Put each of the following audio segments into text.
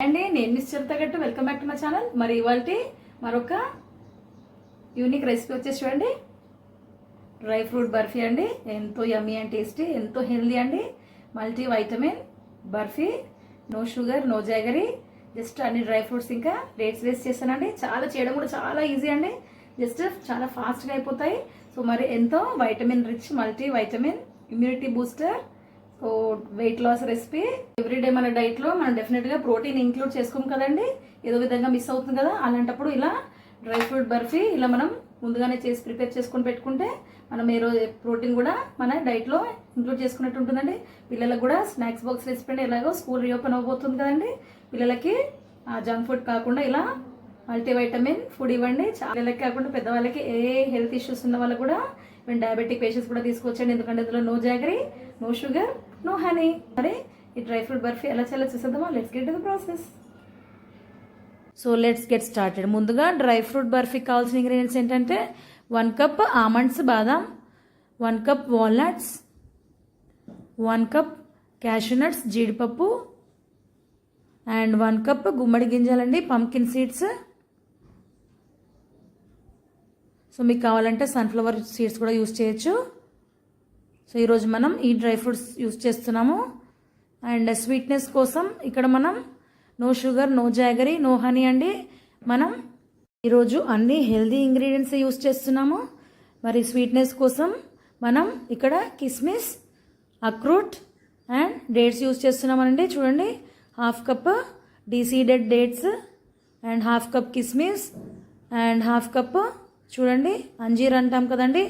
అండి నేను మిస్ చెప్తాగట్టు welcome back to my channel. మరి ఇవాళ మరొక యూనిక్ రెసిపీ వచ్చేసి చూడండి, డ్రై ఫ్రూట్ బర్ఫీ అండి. ఎంతో యమ్మీ అండ్ టేస్టీ, ఎంతో హెల్దీ అండి. Multi vitamin barfi, no sugar, no jaggery, just అన్ని డ్రై ఫ్రూట్స్ ఇంకా డేట్స్ వేస్ట్ చేస్తానండి. చాలా చేయడం కూడా చాలా ఈజీ అండి, జస్ట్ చాలా ఫాస్ట్గా అయిపోతాయి. సో మరి ఎంతో vitamin rich, multi vitamin, immunity booster, so weight loss recipe. Everyday మన డైట్లో మనం డెఫినెట్గా ప్రోటీన్ ఇంక్లూడ్ చేసుకోం కదండి, ఏదో విధంగా మిస్ అవుతుంది కదా. అలాంటప్పుడు ఇలా డ్రై ఫ్రూట్ బర్ఫీ ఇలా మనం ముందుగానే చేసి ప్రిపేర్ చేసుకొని పెట్టుకుంటే మనం ఏ రోజు ప్రోటీన్ కూడా మన డైట్లో ఇంక్లూడ్ చేసుకున్నట్టు ఉంటుందండి. పిల్లలకు కూడా స్నాక్స్ బాక్స్ రెసిపీ అండి. ఎలాగో స్కూల్ రీఓపెన్ అవబోతుంది కదండి, పిల్లలకి జంక్ ఫుడ్ కాకుండా ఇలా మల్టీవైటమిన్ ఫుడ్ ఇవ్వండి. పిల్లలకి కాకుండా పెద్దవాళ్ళకి ఏ హెల్త్ ఇష్యూస్ ఉన్న వాళ్ళకి కూడా, ఈవెన్ డయాబెటిక్ పేషెంట్స్ కూడా తీసుకొచ్చండి. ఎందుకంటే ఇందులో no jaggery, no sugar, no honey. మరి ఈ డ్రై ఫ్రూట్ బర్ఫీ ఎలా చేయాలో చూసేద్దామా? Let's get to the process. So let's get started. ముందుగా డ్రై ఫ్రూట్ బర్ఫీకి కావాల్సిన ఇంగ్రీడియంట్స్ ఏంటంటే 1 కప్ ఆమండ్స్ బాదాం, 1 cup walnuts, 1 cup cashew nuts జీడిపప్పు, అండ్ 1 కప్ గుమ్మడి గింజలండి పంకిన్ సీడ్స్. సో మీకు కావాలంటే సన్ఫ్లవర్ సీడ్స్ కూడా యూస్ చేయొచ్చు. సో ఈరోజు మనం ఈ డ్రై ఫ్రూట్స్ యూస్ చేస్తున్నాము. అండ్ స్వీట్నెస్ కోసం ఇక్కడ మనం no sugar, no jaggery, no honey అండి. మనం ఈరోజు అన్ని హెల్దీ ఇంగ్రీడియంట్స్ యూస్ చేస్తున్నాము. మరి స్వీట్నెస్ కోసం మనం ఇక్కడ కిస్మిస్, అక్రూట్ అండ్ డేట్స్ యూస్ చేస్తున్నామండి. చూడండి, 1/2 కప్ డీసీడెడ్ డేట్స్ అండ్ 1/2 కప్ కిస్మిస్ అండ్ 1/2 కప్ చూడండి అంజీర్ అంటాం కదండి,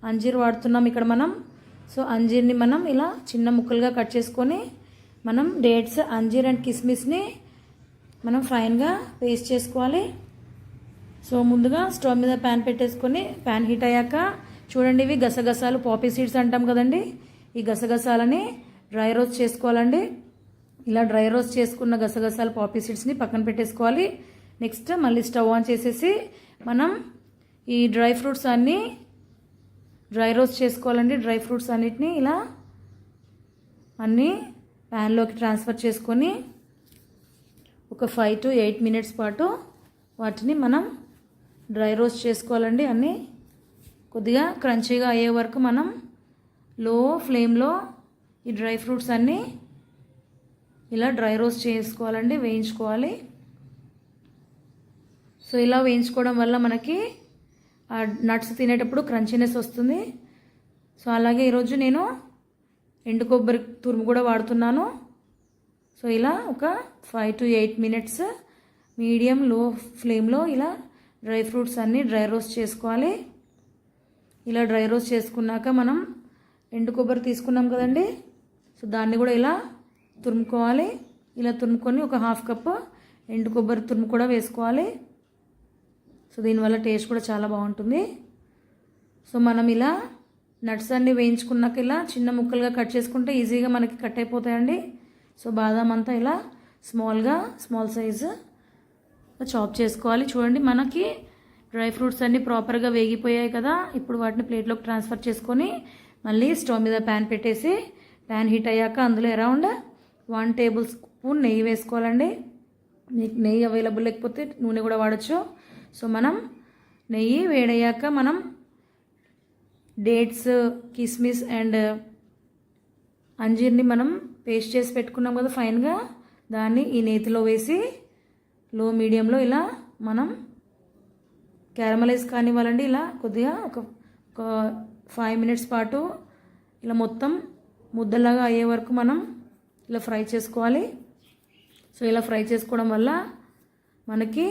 అంజీర్ వాడుతున్నాం ఇక్కడ మనం. సో అంజీర్ని మనం ఇలా చిన్న ముక్కలుగా కట్ చేసుకొని మనం డేట్స్, అంజీర్ అండ్ కిస్మిస్ని మనం ఫైన్గా పేస్ట్ చేసుకోవాలి. సో ముందుగా స్టవ్ మీద ప్యాన్ పెట్టేసుకొని, ప్యాన్ హీట్ అయ్యాక చూడండి ఇవి గసగసాలు, పాపీ సీడ్స్ అంటాం కదండి. ఈ గసగసాలని డ్రై రోస్ట్ చేసుకోవాలండి. ఇలా డ్రై రోస్ట్ చేసుకున్న గసగసాలు, పాపీ సీడ్స్ని పక్కన పెట్టేసుకోవాలి. నెక్స్ట్ మళ్ళీ స్టవ్ ఆన్ చేసేసి మనం ఈ డ్రై ఫ్రూట్స్ అన్నీ డ్రై రోస్ట్ చేసుకోవాలండి. డ్రై ఫ్రూట్స్ అన్నిటిని ఇలా అన్నీ ప్యాన్లోకి ట్రాన్స్ఫర్ చేసుకొని ఒక 5 to 8 minutes పాటు వాటిని మనం డ్రై రోస్ట్ చేసుకోవాలండి. అన్నీ కొద్దిగా క్రంచీగా అయ్యే వరకు మనం లో ఫ్లేమ్లో ఈ డ్రై ఫ్రూట్స్ అన్నీ ఇలా డ్రై రోస్ట్ చేసుకోవాలండి, వేయించుకోవాలి. సో ఇలా వేయించుకోవడం వల్ల మనకి ఆ నట్స్ తినేటప్పుడు క్రంచీనెస్ వస్తుంది. సో అలాగే ఈరోజు నేను ఎండు కొబ్బరి తురుము కూడా వాడుతున్నాను. సో ఇలా ఒక 5 to 8 minutes మీడియం లో ఫ్లేమ్లో ఇలా డ్రై ఫ్రూట్స్ అన్నీ డ్రై రోస్ట్ చేసుకోవాలి. ఇలా డ్రై రోస్ట్ చేసుకున్నాక మనం ఎండు కొబ్బరి తీసుకున్నాం కదండి, సో దాన్ని కూడా ఇలా తురుముకోవాలి. ఇలా తురుముకొని ఒక 1/2 కప్ ఎండు కొబ్బరి తురుము కూడా వేసుకోవాలి. సో దీనివల్ల టేస్ట్ కూడా చాలా బాగుంటుంది. సో మనం ఇలా నట్స్ అన్నీ వేయించుకున్నాక ఇలా చిన్న ముక్కలుగా కట్ చేసుకుంటే ఈజీగా మనకి కట్ అయిపోతాయండి. సో బాదాం అంతా ఇలా స్మాల్ సైజు చాప్ చేసుకోవాలి. చూడండి మనకి డ్రై ఫ్రూట్స్ అన్నీ ప్రాపర్గా వేగిపోయాయి కదా. ఇప్పుడు వాటిని ప్లేట్లోకి ట్రాన్స్ఫర్ చేసుకొని మళ్ళీ స్టవ్ మీద ప్యాన్ పెట్టేసి, ప్యాన్ హీట్ అయ్యాక అందులో అరౌండ్ 1 tablespoon నెయ్యి వేసుకోవాలండి. మీకు నెయ్యి అవైలబుల్ లేకపోతే నూనె కూడా వాడచ్చు. సో మనం నెయ్యి వేడయ్యాక మనం డేట్స్, కిస్మిస్ అండ్ అంజీర్ని మనం పేస్ట్ చేసి పెట్టుకున్నాం కదా ఫైన్గా, దాన్ని ఈ నేతిలో వేసి లో మీడియంలో ఇలా మనం క్యారమలైజ్ కానివ్వాలండి. ఇలా కొద్దిగా ఒక 5 minutes పాటు ఇలా మొత్తం ముద్దలాగా అయ్యే వరకు మనం ఇలా ఫ్రై చేసుకోవాలి. సో ఇలా ఫ్రై చేసుకోవడం వల్ల మనకి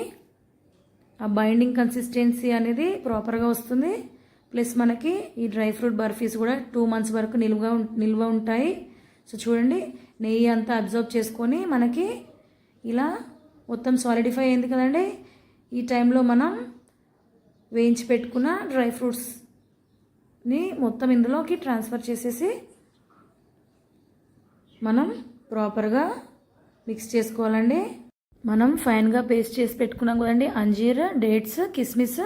ఆ బైండింగ్ కన్సిస్టెన్సీ అనేది ప్రాపర్గా వస్తుంది. ప్లస్ మనకి ఈ డ్రై ఫ్రూట్ బర్ఫీస్ కూడా 2 months వరకు నిల్వ ఉంటాయి. సో చూడండి నెయ్యి అంతా అబ్జర్వ్ చేసుకొని మనకి ఇలా మొత్తం సాలిడిఫై అయింది కదండి. ఈ టైంలో మనం వేయించి పెట్టుకున్న డ్రై ఫ్రూట్స్ని మొత్తం ఇందులోకి ట్రాన్స్ఫర్ చేసేసి మనం ప్రాపర్గా మిక్స్ చేసుకోవాలండి. మనం ఫైన్గా పేస్ట్ చేసి పెట్టుకున్నాం కదండి అంజీర్, డేట్స్, కిస్మిస్,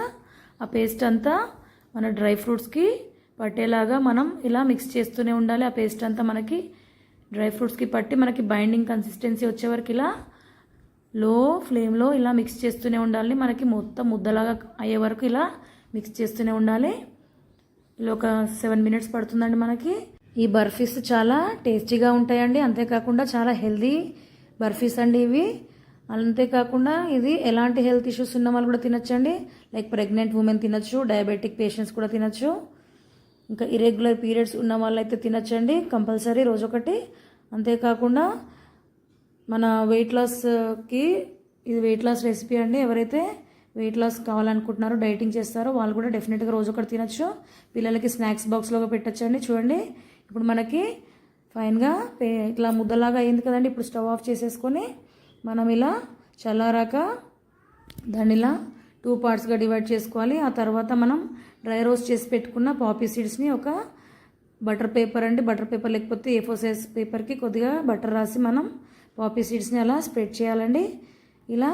ఆ పేస్ట్ అంతా మన డ్రై ఫ్రూట్స్కి పట్టేలాగా మనం ఇలా మిక్స్ చేస్తూనే ఉండాలి. ఆ పేస్ట్ అంతా మనకి డ్రై ఫ్రూట్స్కి పట్టి మనకి బైండింగ్ కన్సిస్టెన్సీ వచ్చే వరకు ఇలా లో ఫ్లేమ్లో ఇలా మిక్స్ చేస్తూనే ఉండాలి. మనకి మొత్తం ముద్దలాగా అయ్యే వరకు ఇలా మిక్స్ చేస్తూనే ఉండాలి. ఇలా ఒక 7 మినిట్స్ పడుతుందండి మనకి. ఈ బర్ఫీస్ చాలా టేస్టీగా ఉంటాయండి. అంతేకాకుండా చాలా హెల్దీ బర్ఫీస్ అండి ఇవి. అంతేకాకుండా ఇది ఎలాంటి హెల్త్ ఇష్యూస్ ఉన్న వాళ్ళు కూడా తినచ్చండి. లైక్ ప్రెగ్నెంట్ ఉమెన్ తినచ్చు, డయాబెటిక్ పేషెంట్స్ కూడా తినచ్చు, ఇంకా ఇరెగ్యులర్ పీరియడ్స్ ఉన్న వాళ్ళు అయితే తినచ్చండి కంపల్సరీ రోజొకటి. అంతేకాకుండా మన వెయిట్ లాస్కి ఇది వెయిట్ లాస్ రెసిపీ అండి. ఎవరైతే వెయిట్ లాస్ కావాలనుకుంటున్నారో, డైటింగ్ చేస్తారో వాళ్ళు కూడా డెఫినెట్గా రోజు ఒకటి తినచ్చు. పిల్లలకి స్నాక్స్ బాక్స్లోగా పెట్టచ్చండి. చూడండి ఇప్పుడు మనకి ఫైన్గా ఇట్లా ముద్దలాగా అయింది కదండి. ఇప్పుడు స్టవ్ ఆఫ్ చేసేసుకొని మనం ఇలా చల్లారాక దాన్ని ఇలా 2 పార్ట్స్గా డివైడ్ చేసుకోవాలి. ఆ తర్వాత మనం డ్రై రోస్ట్ చేసి పెట్టుకున్న పాపీ సీడ్స్ని ఒక బటర్ పేపర్ అండి, బటర్ పేపర్ లేకపోతే A4 సైజ్ పేపర్కి కొద్దిగా బటర్ రాసి మనం పాపీ సీడ్స్ని అలా స్ప్రెడ్ చేయాలండి. ఇలా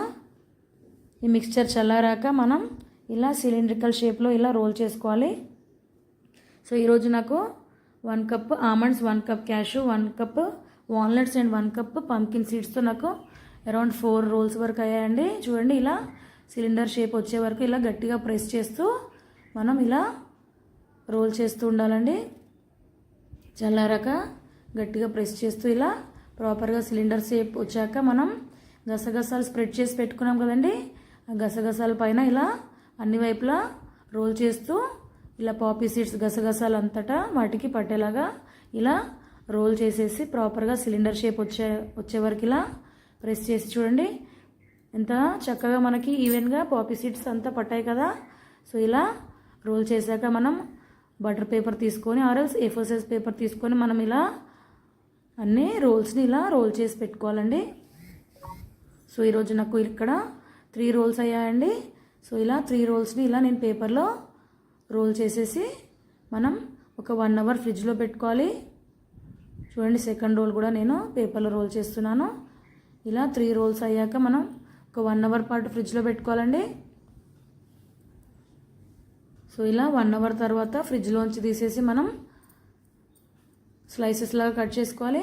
ఈ మిక్స్చర్ చల్లారాక మనం ఇలా సిలిండ్రికల్ షేప్లో ఇలా రోల్ చేసుకోవాలి. సో ఈరోజు నాకు 1 cup almonds, 1 cup cashew, 1 cup walnuts and 1 cup pumpkin సీడ్స్తో నాకు అరౌండ్ 4 రోల్స్ వరకు అయ్యాయండి. చూడండి ఇలా సిలిండర్ షేప్ వచ్చే వరకు ఇలా గట్టిగా ప్రెస్ చేస్తూ మనం ఇలా రోల్ చేస్తూ ఉండాలండి. చల్లారాక గట్టిగా ప్రెస్ చేస్తూ ఇలా ప్రాపర్గా సిలిండర్ షేప్ వచ్చాక మనం గసగసాలు స్ప్రెడ్ చేసి పెట్టుకున్నాం కదండి. ఆ గసగసాల పైన ఇలా అన్ని వైపులా రోల్ చేస్తూ ఇలా పాపీ సీడ్స్ గసగసాలు అంతటా వాటికి పట్టేలాగా ఇలా రోల్ చేసేసి ప్రాపర్గా సిలిండర్ షేప్ వచ్చే వరకు ఇలా ప్రెస్ చేసి చూడండి ఎంత చక్కగా మనకి ఈవెన్గా పాపీ సీడ్స్ అంతా పట్టాయి కదా. సో ఇలా రోల్ చేశాక మనం బటర్ పేపర్ తీసుకొని ఆర్ఎల్స్ A4 సైజ్ పేపర్ తీసుకొని మనం ఇలా అన్ని రోల్స్ని ఇలా రోల్ చేసి పెట్టుకోవాలండి. సో ఈరోజు నాకు ఇక్కడ 3 రోల్స్ అయ్యాయండి. సో ఇలా 3 రోల్స్ని ఇలా నేను పేపర్లో రోల్ చేసేసి మనం ఒక 1 అవర్ ఫ్రిడ్జ్లో పెట్టుకోవాలి. చూడండి సెకండ్ రోల్ కూడా నేను పేపర్లో రోల్ చేస్తున్నాను. ఇలా 3 రోల్స్ అయ్యాక మనం ఒక 1 అవర్ పాటు ఫ్రిడ్జ్లో పెట్టుకోవాలండి. సో ఇలా 1 అవర్ తర్వాత ఫ్రిడ్జ్లోంచి తీసేసి మనం స్లైసెస్ లాగా కట్ చేసుకోవాలి.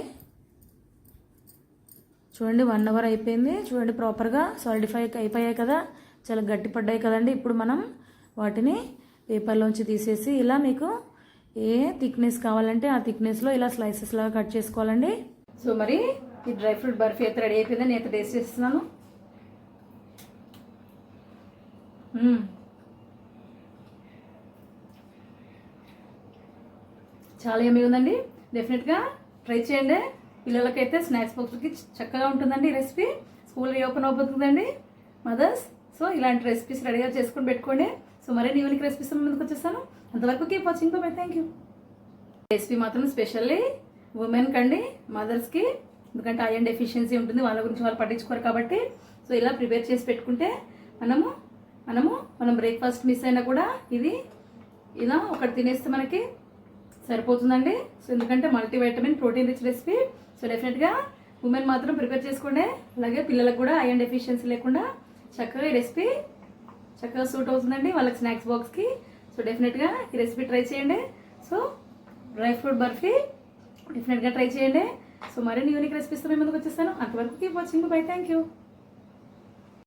చూడండి 1 అవర్ అయిపోయింది. చూడండి ప్రాపర్గా సాలిడిఫై అయిపోయాయి కదా, చాలా గట్టి పడ్డాయి కదండి. ఇప్పుడు మనం వాటిని పేపర్లోంచి తీసేసి ఇలా మీకు ఏ థిక్నెస్ కావాలంటే ఆ థిక్నెస్లో ఇలా స్లైసెస్ లాగా కట్ చేసుకోవాలండి. సో మరి ఈ డ్రై ఫ్రూట్ బర్ఫీ అయితే రెడీ అయిపోయిందని నేను అయితే టేస్ట్ చేస్తున్నాను. చాలా యమ్మీ ఉందండి. డెఫినెట్గా ట్రై చేయండి. పిల్లలకైతే స్నాక్స్ బాక్స్కి చక్కగా ఉంటుందండి ఈ రెసిపీ. స్కూల్ రీఓపెన్ అవుతుందండి మదర్స్. సో ఇలాంటి రెసిపీస్ రెడీగా చేసుకొని పెట్టుకోండి. సో మరిన్ని ఈవినింగ్ రెసిపీస్ ముందుకు వచ్చేస్తాను. అంతవరకు keep watching. By, thank you. Recipe మాత్రం స్పెషల్లీ ఉమెన్ కండి, మదర్స్కి. ఎందుకంటే ఐరన్ డెఫిషియన్సీ ఉంటుంది, వాళ్ళ గురించి వాళ్ళు పట్టించుకోరు కాబట్టి. సో ఇలా ప్రిపేర్ చేసి పెట్టుకుంటే మనం బ్రేక్ఫాస్ట్ మిస్ అయినా కూడా ఇది ఇలా ఒకటి తినేస్తే మనకి సరిపోతుందండి. సో ఎందుకంటే multivitamin protein rich recipe. So డెఫినెట్గా ఉమెన్ మాత్రం ప్రిపేర్ చేసుకోండి. అలాగే పిల్లలకు కూడా ఐరన్ డెఫిషియన్సీ లేకుండా చక్కగా ఈ రెసిపీ చక్కగా సూట్ అవుతుందండి వాళ్ళకి స్నాక్స్ బాక్స్కి. సో డెఫినెట్గా ఈ రెసిపీ ట్రై చేయండి. సో డ్రై ఫ్రూట్ బర్ఫీ డెఫినెట్గా ట్రై చేయండి. సో మరిన్ని యూనిక్ రెసిపీస్తో మేము ముందుకు వచ్చేస్తాను. అంతవరకు keep watching. By, thank you.